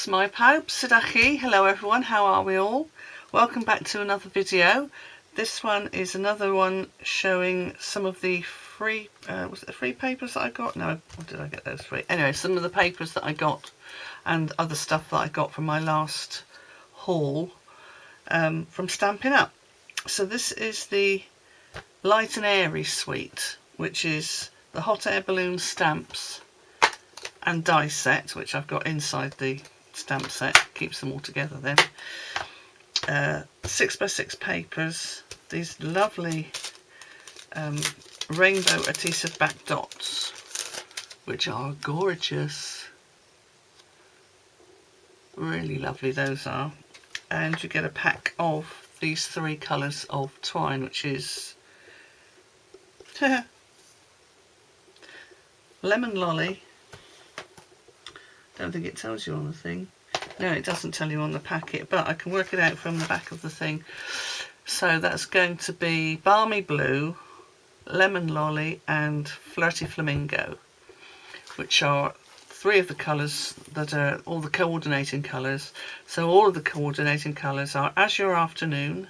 Smile pawb, sut a'ch chi? Hello everyone, how are we all? Welcome back to another video. This one is another one showing some of the free, was it the free papers that I got? No, or did I get those free? Anyway, some of the papers that I got and other stuff that I got from my last haul from Stampin Up. So this is the Light and Airy suite, which is the hot air balloon stamps and die set, which I've got inside the stamp set, keeps them all together then. 6x6 papers, these lovely rainbow adhesive back dots, which are gorgeous, really lovely those are. And you get a pack of these 3 colours of twine, which is lemon lolly. Don't think it tells you on the thing. No, it doesn't tell you on the packet, but I can work it out from the back of the thing. So that's going to be balmy blue, lemon lolly and flirty flamingo, which are 3 of the colours that are all the coordinating colours. So all of the coordinating colours are Azure Afternoon,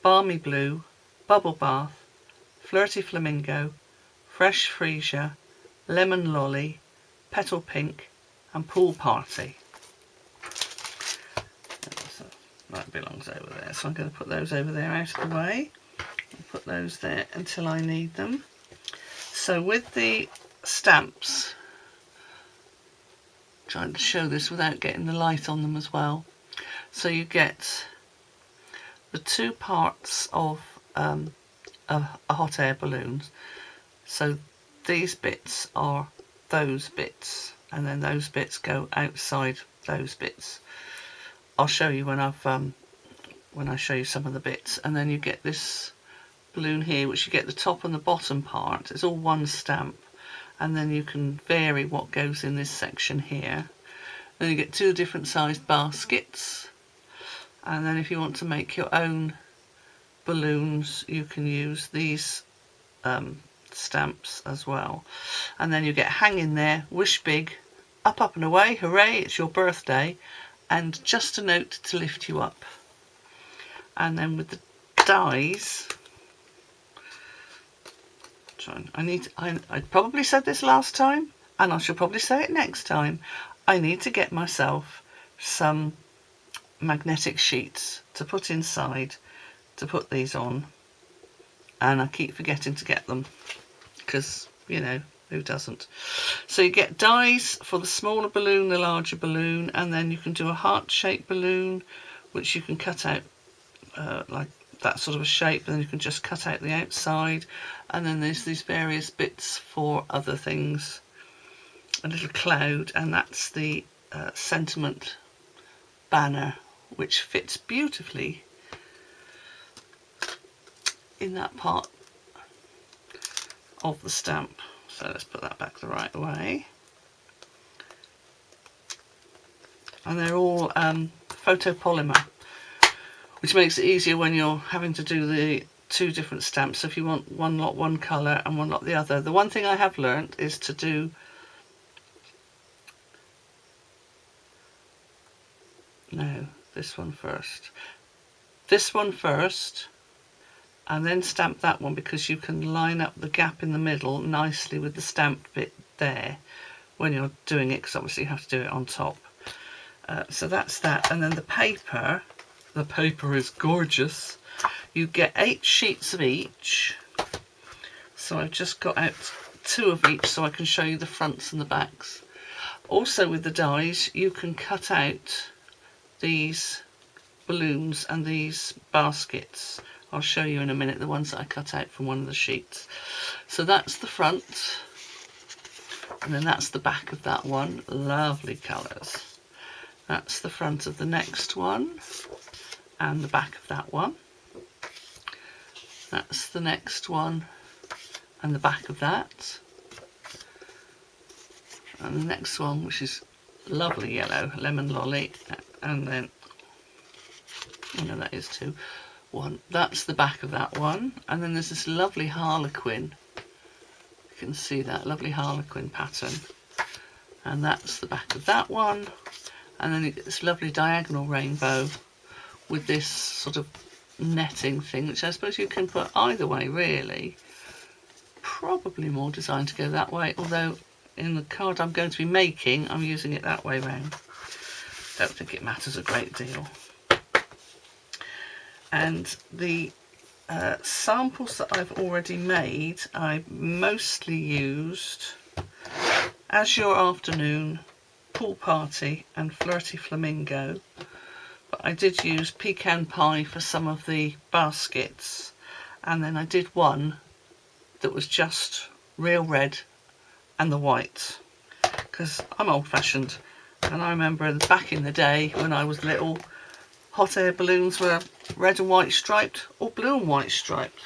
balmy blue, bubble bath, flirty flamingo, fresh freesia, lemon lolly, petal pink and pool party. So that belongs over there, so I'm going to put those over there out of the way. I'll put those there until I need them. So with the stamps, trying to show this without getting the light on them as well. So you get the 2 parts of a hot air balloon. So these bits are those bits, and then those bits go outside those bits. I'll show you when I show you some of the bits. And then you get this balloon here, which you get the top and the bottom part. It's all one stamp, and then you can vary what goes in this section here. Then you get 2 different sized baskets, and then if you want to make your own balloons, you can use these stamps as well. And then you get hang in there, wish big, up, up and away, hooray, it's your birthday, and just a note to lift you up. And then with the dies, I probably said this last time, and I shall probably say it next time, I need to get myself some magnetic sheets to put inside, to put these on, and I keep forgetting to get them, because, you know, who doesn't? So you get dies for the smaller balloon, the larger balloon, and then you can do a heart-shaped balloon, which you can cut out like that sort of a shape, and then you can just cut out the outside. And then there's these various bits for other things. A little cloud, and that's the sentiment banner, which fits beautifully in that part of the stamp. So let's put that back the right way. And they're all photopolymer, which makes it easier when you're having to do the 2 different stamps. So if you want one lot one colour and one lot the other. The one thing I have learnt is to do this one first. This one first, and then stamp that one, because you can line up the gap in the middle nicely with the stamped bit there when you're doing it, because obviously you have to do it on top. So that's that. And then the paper is gorgeous. You get 8 sheets of each, so I've just got out 2 of each so I can show you the fronts and the backs. Also with the dies, you can cut out these balloons and these baskets. I'll show you in a minute the ones that I cut out from one of the sheets. So that's the front, and then that's the back of that one. Lovely colours. That's the front of the next one, and the back of that one. That's the next one, and the back of that. And the next one, which is lovely yellow, lemon lolly, and then, oh no, that is 2. One, that's the back of that one, and then there's this lovely harlequin. You can see that lovely harlequin pattern, and that's the back of that one. and then you get this lovely diagonal rainbow with this sort of netting thing, which I suppose you can put either way really. Probably more designed to go that way, although in the card I'm going to be making I'm using it that way round. Don't think it matters a great deal. And the samples that I've already made, I mostly used As Your Afternoon, Pool Party and Flirty Flamingo, but I did use Pecan Pie for some of the baskets, and then I did one that was just real red and the white, because I'm old-fashioned, and I remember back in the day when I was little, hot air balloons were red and white striped or blue and white striped.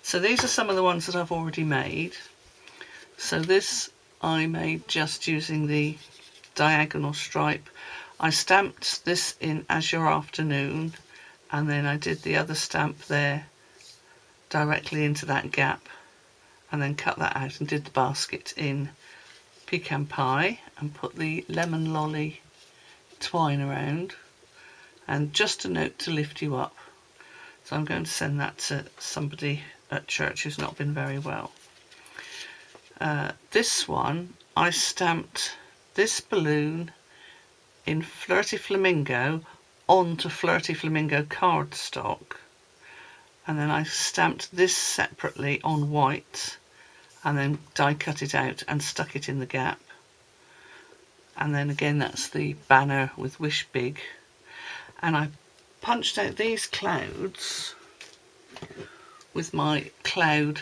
So these are some of the ones that I've already made. So this I made just using the diagonal stripe. I stamped this in As Your Afternoon, and then I did the other stamp there directly into that gap, and then cut that out and did the basket in Pecan Pie and put the lemon lolly twine around. And just a note to lift you up. So I'm going to send that to somebody at church who's not been very well. This one, I stamped this balloon in Flirty Flamingo onto Flirty Flamingo cardstock. And then I stamped this separately on white and then die cut it out and stuck it in the gap. And then again, that's the banner with Wish Big. And I punched out these clouds with my cloud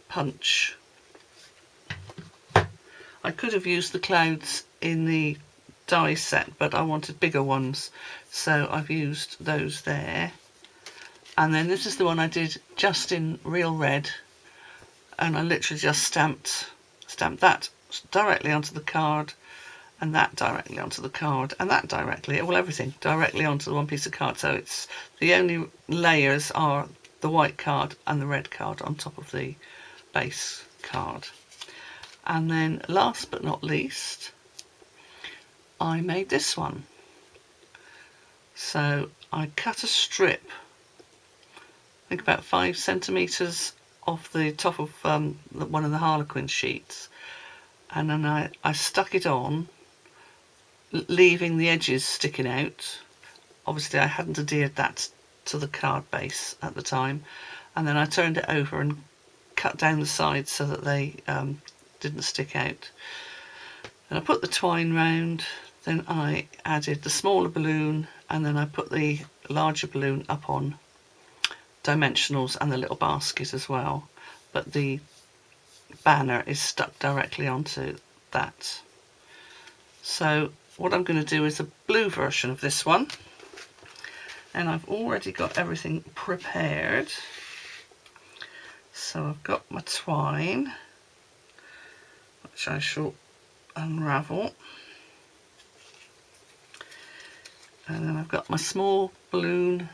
punch. I could have used the clouds in the die set, but I wanted bigger ones, so I've used those there. And then this is the one I did just in real red, and I literally just stamped that directly onto the card, and that directly onto the card, and that directly, well, everything directly onto the one piece of card. So it's the only layers are the white card and the red card on top of the base card. And then last but not least, I made this one. So I cut a strip, I think about 5 centimetres off the top of one of the Harlequin sheets, and then I stuck it on, leaving the edges sticking out. Obviously I hadn't adhered that to the card base at the time, and then I turned it over and cut down the sides so that they didn't stick out. And I put the twine round, then I added the smaller balloon, and then I put the larger balloon up on dimensionals and the little basket as well, but the banner is stuck directly onto that. So what I'm going to do is a blue version of this one, and I've already got everything prepared. So I've got my twine, which I shall unravel, and then I've got my small balloon.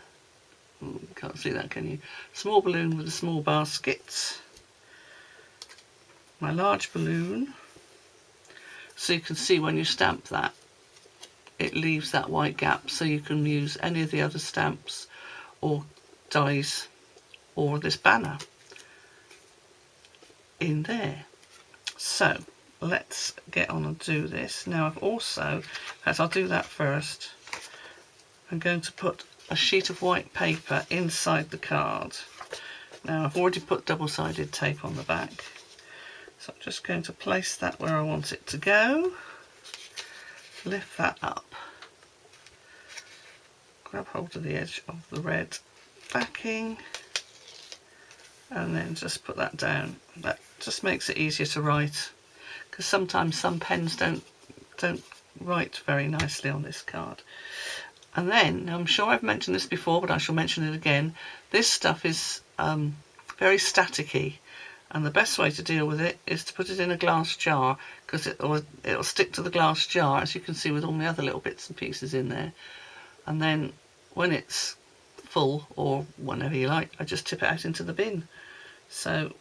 Ooh, can't see that, can you? Small balloon with a small basket, my large balloon, so you can see when you stamp that it leaves that white gap, so you can use any of the other stamps or dies or this banner in there. So let's get on and do this. Now I've also, as I'll do that first, I'm going to put a sheet of white paper inside the card. Now I've already put double-sided tape on the back, so I'm just going to place that where I want it to go, lift that up, grab hold of the edge of the red backing, and then just put that down. That just makes it easier to write, because sometimes some pens don't write very nicely on this card. And then, I'm sure I've mentioned this before, but I shall mention it again, this stuff is very staticky, and the best way to deal with it is to put it in a glass jar, because it'll stick to the glass jar, as you can see with all the other little bits and pieces in there. And then when it's full, or whenever you like, I just tip it out into the bin. So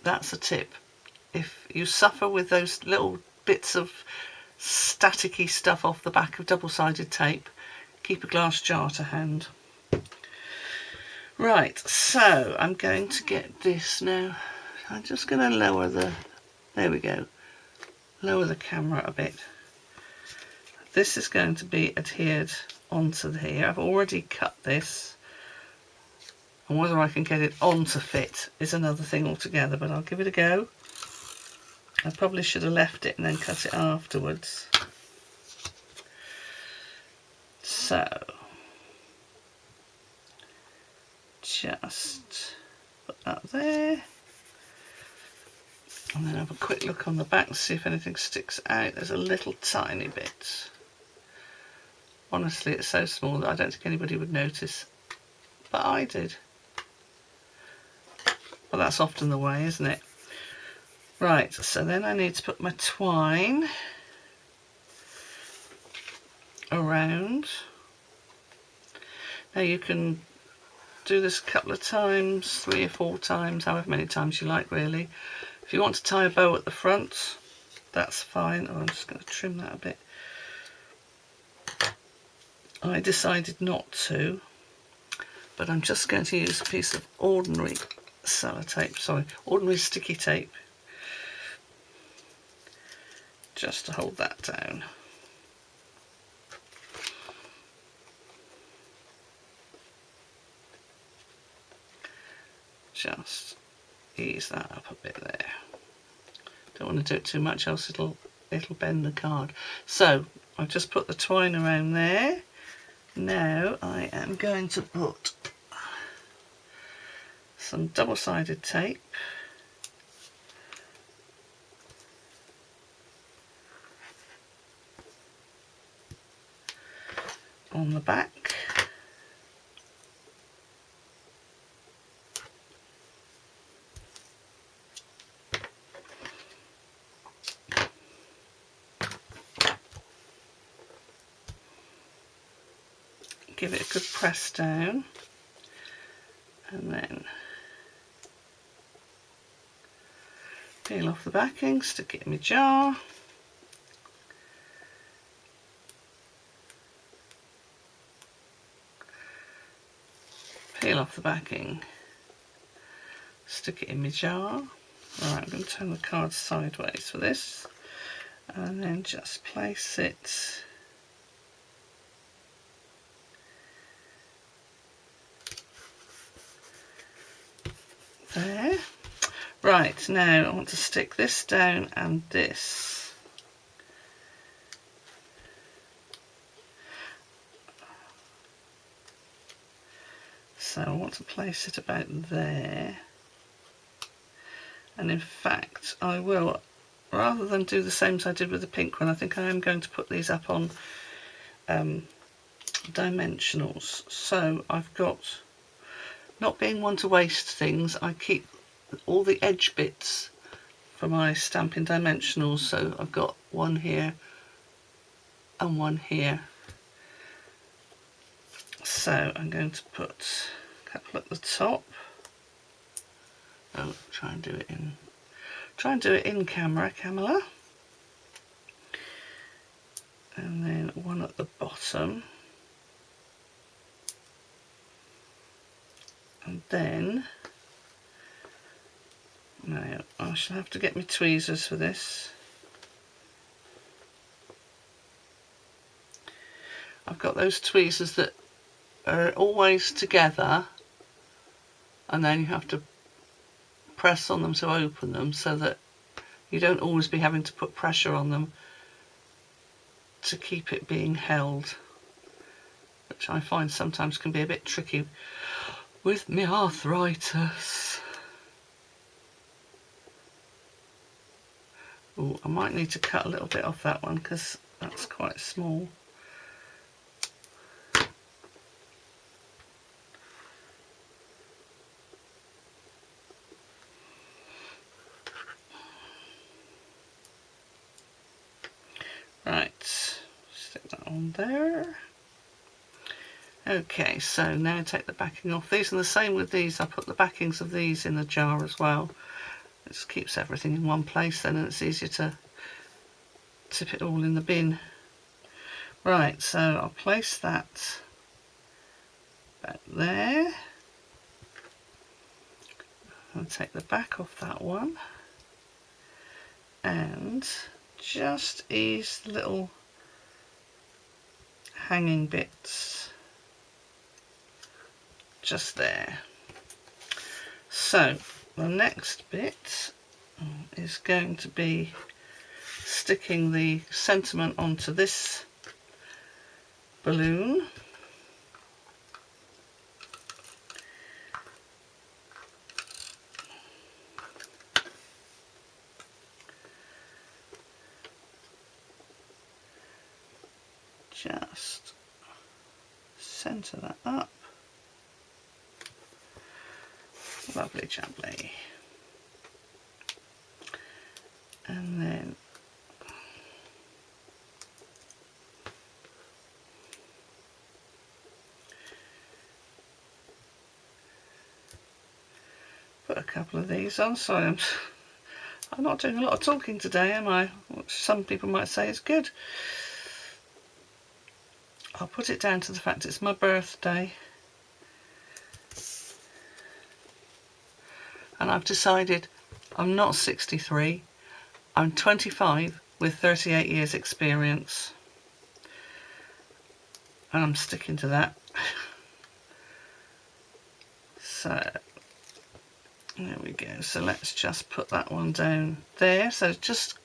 that's a tip. If you suffer with those little bits of staticky stuff off the back of double-sided tape, keep a glass jar to hand. Right, so I'm going to get this now. I'm just going to lower there we go, lower the camera a bit. This is going to be adhered onto here. I've already cut this, and whether I can get it on to fit is another thing altogether, but I'll give it a go. I probably should have left it and then cut it afterwards. So, just put that there. And then have a quick look on the back to see if anything sticks out. There's a little tiny bit. Honestly, it's so small that I don't think anybody would notice. But I did. Well, that's often the way, isn't it? Right, so then I need to put my twine around. Now you can do this a couple of times, 3 or 4 times, however many times you like really. If you want to tie a bow at the front, that's fine. Oh, I'm just going to trim that a bit. I decided not to, but I'm just going to use a piece of ordinary ordinary sticky tape, just to hold that down. Just ease that up a bit there. Don't want to do it too much, else it'll bend the card. So I've just put the twine around there. Now I am going to put some double-sided tape on the back. Give it a good press down, and then peel off the backing, stick it in my jar. Peel off the backing, stick it in my jar. Alright, I'm going to turn the card sideways for this, and then just place it there. Right, now I want to stick this down and this. So I want to place it about there. And in fact, I will, rather than do the same as I did with the pink one, I think I am going to put these up on dimensionals. So I've got, not being one to waste things, I keep all the edge bits for my stamping dimensionals. So I've got one here and one here. So I'm going to put a couple at the top. Oh, try and do it in camera, Camilla. And then one at the bottom. And then, now I shall have to get my tweezers for this. I've got those tweezers that are always together, and then you have to press on them to open them, so that you don't always be having to put pressure on them to keep it being held, which I find sometimes can be a bit tricky with my arthritis. Oh, I might need to cut a little bit off that one because that's quite small. Right, stick that on there. Okay, so now take the backing off these, and the same with these. I put the backings of these in the jar as well. It just keeps everything in one place then, and it's easier to tip it all in the bin. Right, so I'll place that back there. I'll take the back off that one and just ease the little hanging bits just there. So the next bit is going to be sticking the sentiment onto this balloon. Just centre that up. Lovely jubbly. And then put a couple of these on. Sorry, I'm not doing a lot of talking today, am I? Which some people might say is good. I'll put it down to the fact it's my birthday. And I've decided I'm not 63, I'm 25 with 38 years experience. And I'm sticking to that. So, there we go. So let's just put that one down there. So just,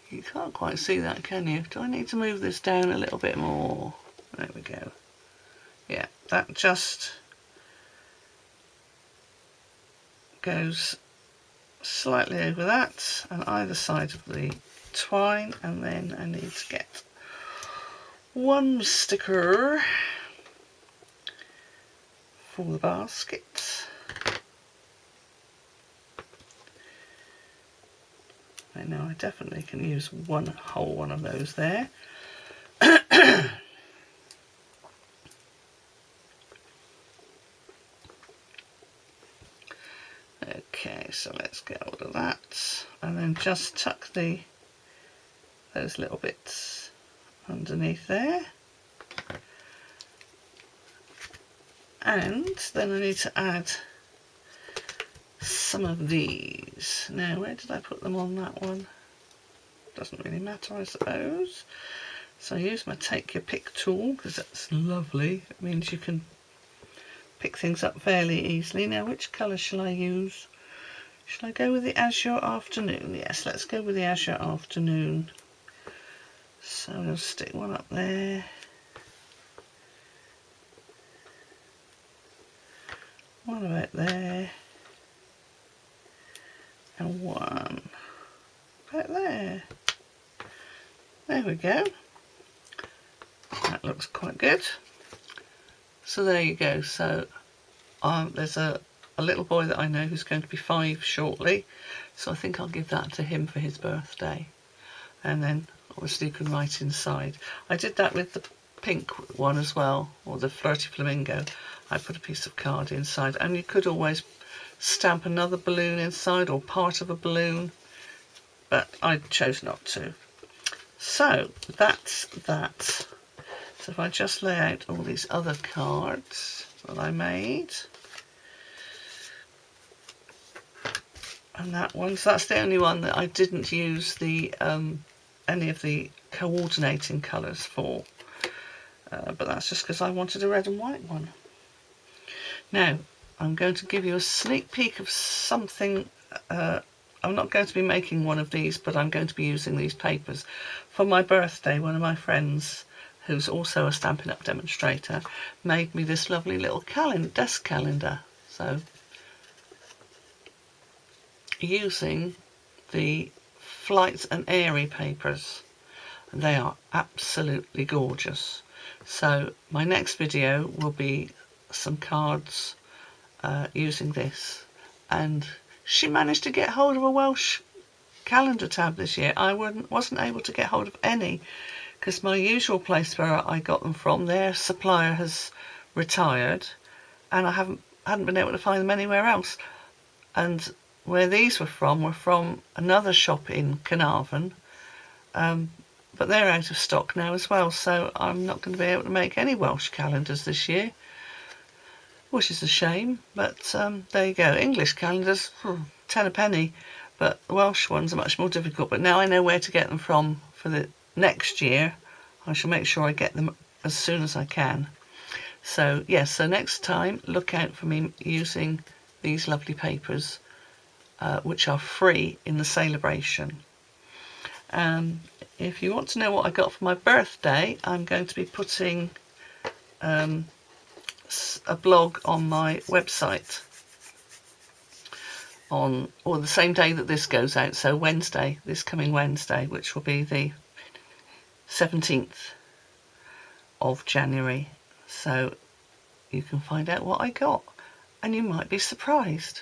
you can't quite see that, can you? Do I need to move this down a little bit more? There we go. Yeah, that just goes slightly over that on either side of the twine, and then I need to get one sticker for the basket. I know I definitely can use one whole one of those there. Okay, so let's get hold of that, and then just tuck those little bits underneath there. And then I need to add some of these. Now, where did I put them on that one? Doesn't really matter, I suppose. So I use my take your pick tool because that's lovely. It means you can pick things up fairly easily. Now, which colour shall I use? Shall I go with the Azure Afternoon? Yes, let's go with the Azure Afternoon. So I'll stick one up there. One about there. And one about there. There we go. That looks quite good. So there you go. So there's a little boy that I know who's going to be 5 shortly, so I think I'll give that to him for his birthday, and then obviously you can write inside. I did that with the pink one as well, or the Flirty Flamingo. I put a piece of card inside, and you could always stamp another balloon inside or part of a balloon, but I chose not to. So that's that. So if I just lay out all these other cards that I made, and that one, so that's the only one that I didn't use the any of the coordinating colours for, but that's just because I wanted a red and white one. Now I'm going to give you a sneak peek of something. I'm not going to be making one of these, but I'm going to be using these papers. For my birthday, one of my friends, who's also a Stampin' Up demonstrator, made me this lovely little desk calendar. So using the Flight and Airy papers. They are absolutely gorgeous. So my next video will be some cards using this, and she managed to get hold of a Welsh calendar tab this year. I wasn't able to get hold of any because my usual place where I got them from, their supplier has retired, and I hadn't been able to find them anywhere else. And where these were from another shop in Carnarvon, but they're out of stock now as well, so I'm not going to be able to make any Welsh calendars this year, which is a shame, but there you go. English calendars, 10 a penny, but the Welsh ones are much more difficult. But now I know where to get them from for the next year. I shall make sure I get them as soon as I can. So yes, so next time look out for me using these lovely papers, which are free in the Celebration. If you want to know what I got for my birthday, I'm going to be putting a blog on my website on the same day that this goes out, so Wednesday, this coming Wednesday, which will be the 17th of January. So you can find out what I got, and you might be surprised.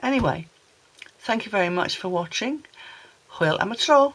Anyway, thank you very much for watching. Hwyl am y tro.